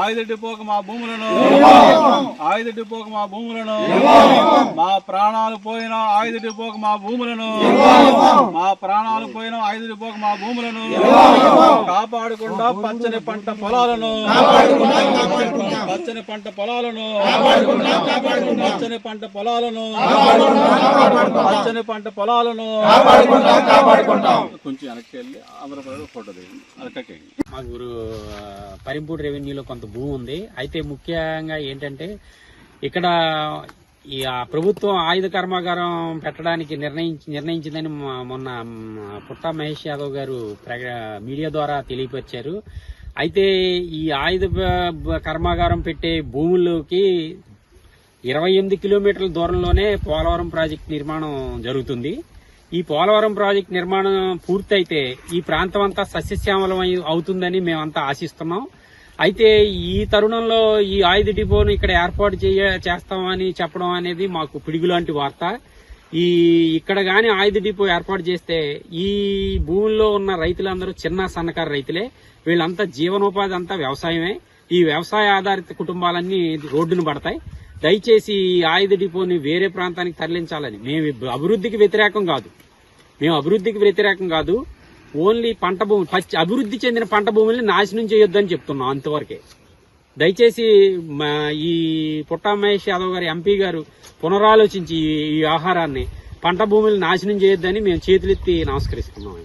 ఆయుధ డిపోకు మా భూములను ఆయుధ డిపోకు మా భూములను మా ప్రాణాలు పోయిన ఆయుధ డిపోకు మా భూములను మా ప్రాణాలు పోయిన ఆయుధ డిపోకు మా భూములను కాపాడకుండా పచ్చని పంట పొలాలను పచ్చని పంట పొలాలను పచ్చని పంట పొలాలను పచ్చని పంట పొలాలను కొంచెం వెనక్కి వెళ్ళి ఆంధ్రప్రదేశ్ ఫోటో దిగింది అరకకి. మా ఊరు పరింపూడి రెవెన్యూలో కొంత భూమి ఉంది. అయితే ముఖ్యంగా ఏంటంటే ఇక్కడ ఈ ప్రభుత్వం ఆయుధ కర్మాగారం పెట్టడానికి నిర్ణయించిందని మొన్న పుట్టా మహేష్ యాదవ్ గారు మీడియా ద్వారా తెలియపరిచారు. అయితే ఈ ఆయుధ కర్మాగారం పెట్టే భూముల్లోకి 28 కిలోమీటర్ల దూరంలోనే పోలవరం ప్రాజెక్టు నిర్మాణం జరుగుతుంది. ఈ పోలవరం ప్రాజెక్టు నిర్మాణం పూర్తయితే ఈ ప్రాంతం అంతా సస్యశ్యామలం అవుతుందని మేమంతా ఆశిస్తున్నాం. అయితే ఈ తరుణంలో ఈ ఆయుధ డిపోను ఇక్కడ ఏర్పాటు చేస్తామని చెప్పడం అనేది మాకు పిడుగులాంటి వార్త. ఇక్కడ గాని ఆయుధ డిపో ఏర్పాటు చేస్తే ఈ భూముల్లో ఉన్న రైతులందరూ చిన్న సన్నకారు రైతులే. వీళ్ళంతా జీవనోపాధి అంతా వ్యవసాయమే. ఈ వ్యవసాయ ఆధారిత కుటుంబాలన్నీ రోడ్డును పడతాయి. దయచేసి ఈ ఆయుధ డిపోని వేరే ప్రాంతానికి తరలించాలని. మేము అభివృద్ధికి వ్యతిరేకం కాదు. ఓన్లీ పంట భూమి అభివృద్ధి చెందిన పంట భూముల్ని నాశనం చేయొద్దని చెప్తున్నాం అంతవరకే. దయచేసి ఈ పుట్టా మహేష్ యాదవ్ గారు ఎంపీ గారు పునరాలోచించి ఈ ఆహారాన్ని పంట భూముల్ని నాశనం చేయొద్దని మేము చేతులెత్తి నమస్కరిస్తున్నాం.